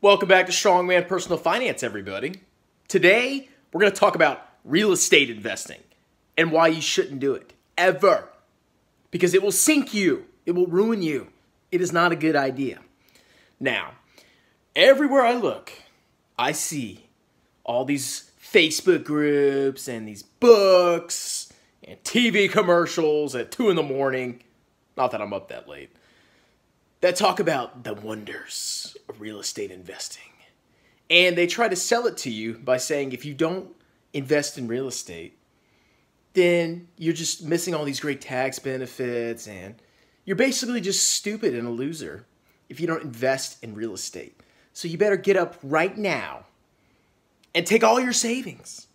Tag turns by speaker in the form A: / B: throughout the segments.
A: Welcome back to Strongman Personal Finance, everybody. Today, we're going to talk about real estate investing and why you shouldn't do it, ever. Because it will sink you. It will ruin you. It is not a good idea. Now, everywhere I look, I see all these Facebook groups and these books and TV commercials at 2 in the morning. Not that I'm up that late. That talk about the wonders of real estate investing. And they try to sell it to you by saying if you don't invest in real estate, then you're just missing all these great tax benefits and you're basically just stupid and a loser if you don't invest in real estate. So you better get up right now and take all your savings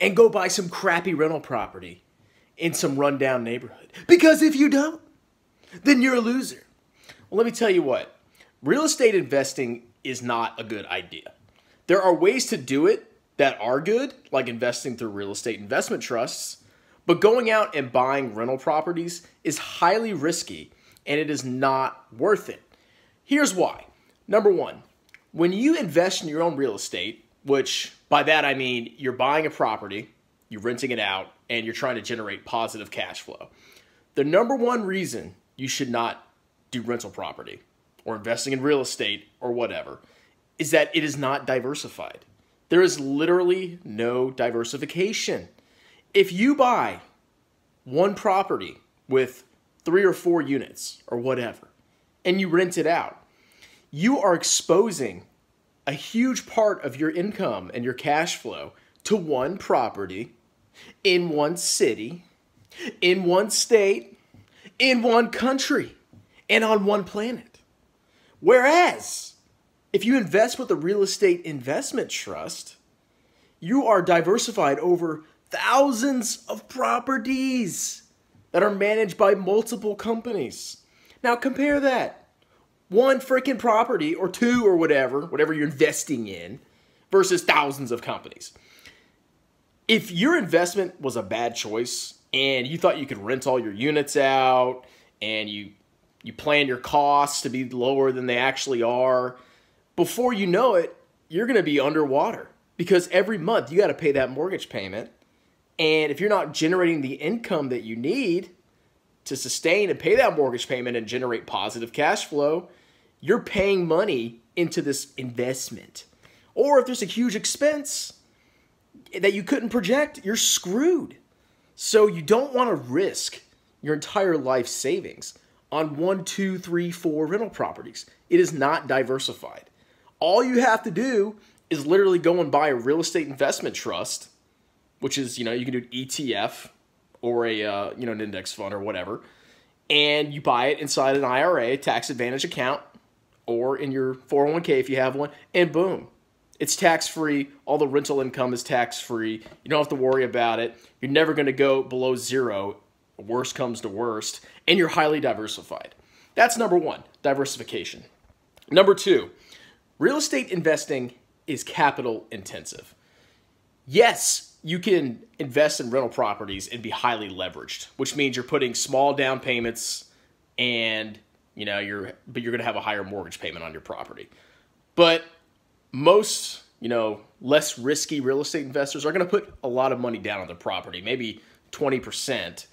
A: and go buy some crappy rental property in some rundown neighborhood. Because if you don't, then you're a loser. Well, let me tell you what, real estate investing is not a good idea. There are ways to do it that are good, like investing through real estate investment trusts, but going out and buying rental properties is highly risky and it is not worth it. Here's why. Number one, when you invest in your own real estate, which by that I mean you're buying a property, you're renting it out, and you're trying to generate positive cash flow. The number one reason you should not do rental property or investing in real estate or whatever is that it is not diversified. There is literally no diversification. If you buy one property with 3 or 4 units or whatever and you rent it out, you are exposing a huge part of your income and your cash flow to one property in one city, in one state, in one country, and on one planet. Whereas, if you invest with a real estate investment trust, you are diversified over thousands of properties that are managed by multiple companies. Now compare that. One freaking property or 2 or whatever you're investing in versus thousands of companies. If your investment was a bad choice and you thought you could rent all your units out and you plan your costs to be lower than they actually are, before you know it, you're going to be underwater because every month you got to pay that mortgage payment. And if you're not generating the income that you need to sustain and pay that mortgage payment and generate positive cash flow, you're paying money into this investment. Or if there's a huge expense that you couldn't project, you're screwed. So you don't want to risk your entire life savings on 1, 2, 3, 4 rental properties. It is not diversified. All you have to do is literally go and buy a real estate investment trust, which is, you can do an ETF or an index fund or whatever, and you buy it inside an IRA, tax advantage account, or in your 401k if you have one, and boom, it's tax-free. All the rental income is tax-free. You don't have to worry about it. You're never going to go below zero. Worst comes to worst, and you're highly diversified. That's number one, diversification. Number two, real estate investing is capital intensive. Yes, you can invest in rental properties and be highly leveraged, which means you're putting small down payments and you're going to have a higher mortgage payment on your property. But most, less risky real estate investors are going to put a lot of money down on their property, maybe 20%.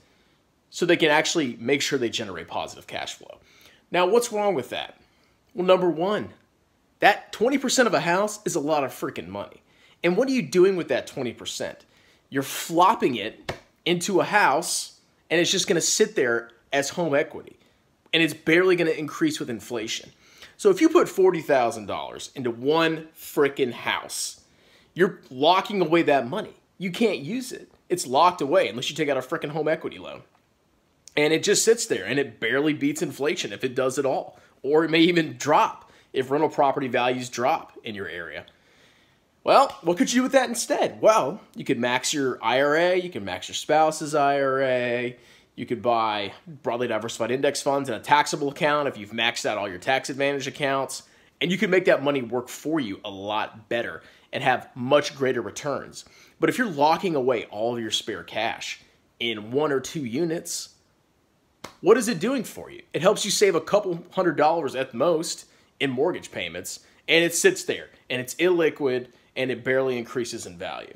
A: So they can actually make sure they generate positive cash flow. Now, what's wrong with that? Well, number one, that 20% of a house is a lot of freaking money. And what are you doing with that 20%? You're flopping it into a house, and it's just going to sit there as home equity. And it's barely going to increase with inflation. So if you put $40,000 into one freaking house, you're locking away that money. You can't use it. It's locked away unless you take out a freaking home equity loan. And it just sits there, and it barely beats inflation if it does at all. Or it may even drop if rental property values drop in your area. Well, what could you do with that instead? Well, you could max your IRA, you can max your spouse's IRA, you could buy broadly diversified index funds in a taxable account if you've maxed out all your tax advantage accounts, and you can make that money work for you a lot better and have much greater returns. But if you're locking away all of your spare cash in 1 or 2 units, what is it doing for you? It helps you save a couple $100 at most in mortgage payments, and it sits there, and it's illiquid, and it barely increases in value.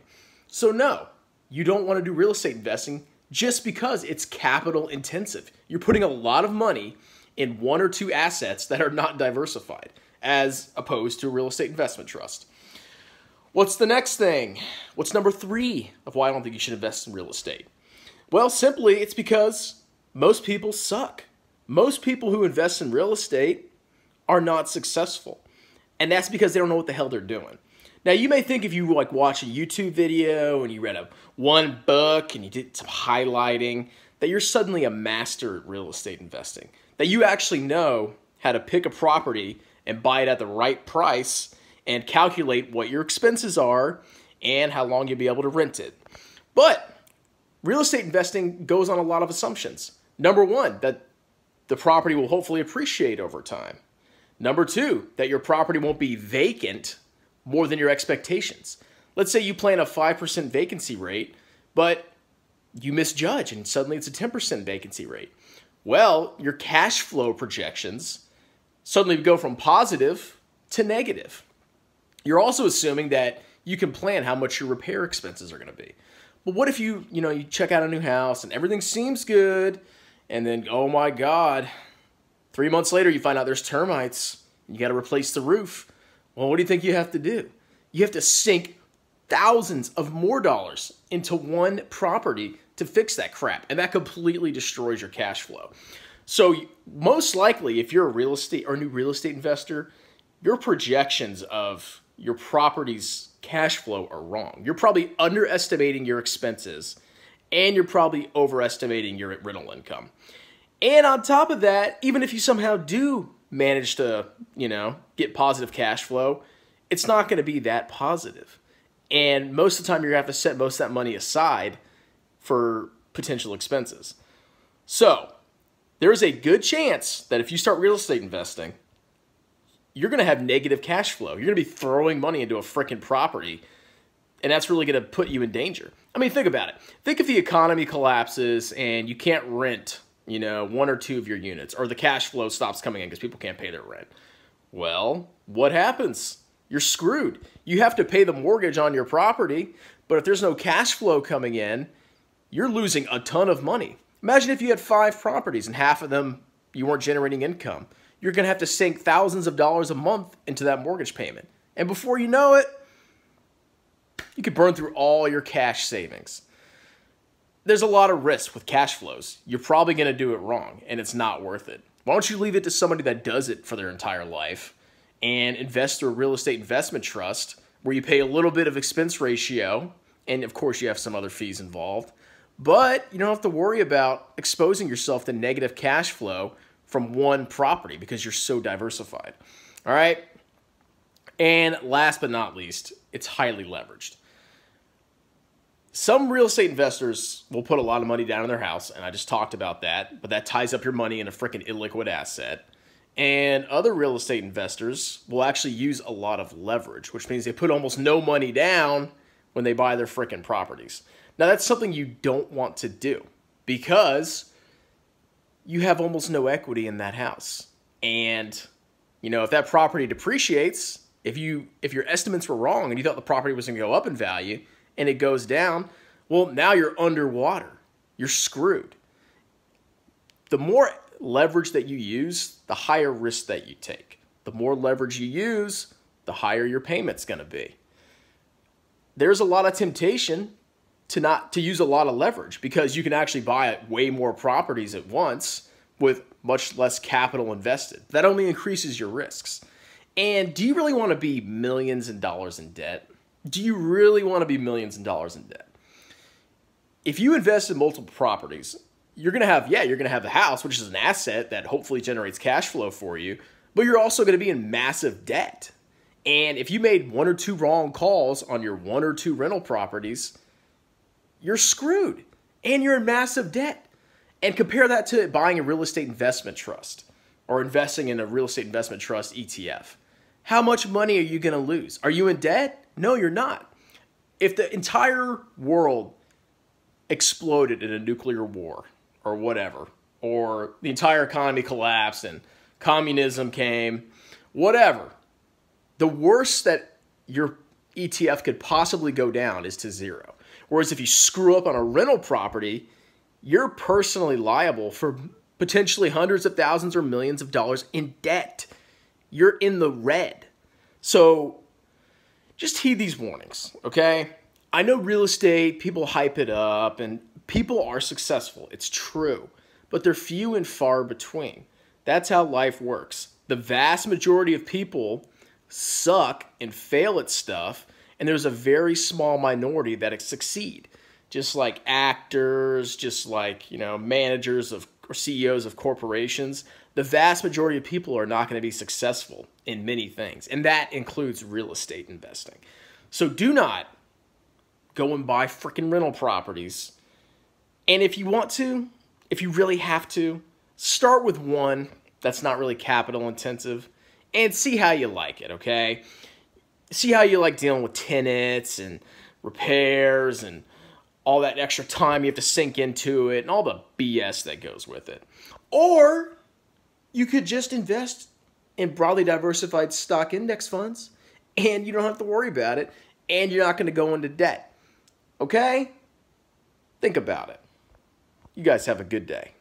A: So no, you don't want to do real estate investing just because it's capital intensive. You're putting a lot of money in one or two assets that are not diversified, as opposed to a real estate investment trust. What's the next thing? What's number 3 of why I don't think you should invest in real estate? Well, simply, it's because most people suck. Most people who invest in real estate are not successful. And that's because they don't know what the hell they're doing. Now, you may think if you watch a YouTube video and you read one book and you did some highlighting, that you're suddenly a master at real estate investing. That you actually know how to pick a property and buy it at the right price and calculate what your expenses are and how long you'll be able to rent it. But real estate investing goes on a lot of assumptions. Number 1, that the property will hopefully appreciate over time. Number 2, that your property won't be vacant more than your expectations. Let's say you plan a 5% vacancy rate, but you misjudge and suddenly it's a 10% vacancy rate. Well, your cash flow projections suddenly go from positive to negative. You're also assuming that you can plan how much your repair expenses are going to be. But what if you check out a new house and everything seems good, and then, oh my God, 3 months later you find out there's termites, and you got to replace the roof. Well, what do you think you have to do? You have to sink thousands of more dollars into one property to fix that crap, and that completely destroys your cash flow. So most likely, if you're a real estate or new real estate investor, your projections of your property's cash flow are wrong. You're probably underestimating your expenses, and you're probably overestimating your rental income. And on top of that, even if you somehow do manage to, get positive cash flow, it's not going to be that positive. And most of the time, you're going to have to set most of that money aside for potential expenses. So there is a good chance that if you start real estate investing, you're going to have negative cash flow. You're going to be throwing money into a freaking property, and that's really going to put you in danger. I mean, think about it. Think if the economy collapses and you can't rent, 1 or 2 of your units, or the cash flow stops coming in because people can't pay their rent. Well, what happens? You're screwed. You have to pay the mortgage on your property, but if there's no cash flow coming in, you're losing a ton of money. Imagine if you had 5 properties and half of them you weren't generating income. You're going to have to sink thousands of dollars a month into that mortgage payment. And before you know it, you could burn through all your cash savings. There's a lot of risk with cash flows. You're probably going to do it wrong, and it's not worth it. Why don't you leave it to somebody that does it for their entire life and invest through a real estate investment trust where you pay a little bit of expense ratio, and of course you have some other fees involved, but you don't have to worry about exposing yourself to negative cash flow from one property because you're so diversified. All right? And last but not least, it's highly leveraged. Some real estate investors will put a lot of money down in their house, and I just talked about that, but that ties up your money in a freaking illiquid asset. And other real estate investors will actually use a lot of leverage, which means they put almost no money down when they buy their freaking properties. Now, that's something you don't want to do because you have almost no equity in that house. And, if that property depreciates, if your estimates were wrong and you thought the property was going to go up in value and it goes down, well, now you're underwater. You're screwed. The more leverage that you use, the higher risk that you take. The more leverage you use, the higher your payment's going to be. There's a lot of temptation to use a lot of leverage because you can actually buy way more properties at once with much less capital invested. That only increases your risks. And do you really want to be millions of dollars in debt? Do you really want to be millions of dollars in debt? If you invest in multiple properties, you're going to have the house, which is an asset that hopefully generates cash flow for you, but you're also going to be in massive debt. And if you made 1 or 2 wrong calls on your 1 or 2 rental properties, you're screwed and you're in massive debt. And compare that to buying a real estate investment trust or investing in a real estate investment trust ETF. How much money are you going to lose? Are you in debt? No, you're not. If the entire world exploded in a nuclear war or whatever, or the entire economy collapsed and communism came, whatever, The worst that your ETF could possibly go down is to zero. Whereas if you screw up on a rental property, you're personally liable for potentially hundreds of thousands or millions of dollars in debt. You're in the red. So just heed these warnings, okay? I know real estate, people hype it up, and people are successful. It's true. But they're few and far between. That's how life works. The vast majority of people suck and fail at stuff, and there's a very small minority that succeed. Just like actors, just like, managers of or CEOs of corporations, the vast majority of people are not going to be successful in many things, and that includes real estate investing. So do not go and buy freaking rental properties. And if you want to, if you really have to, start with one that's not really capital intensive and see how you like it, okay? See how you like dealing with tenants and repairs and all that extra time you have to sink into it and all the BS that goes with it. Or you could just invest in broadly diversified stock index funds and you don't have to worry about it and you're not going to go into debt. Okay? Think about it. You guys have a good day.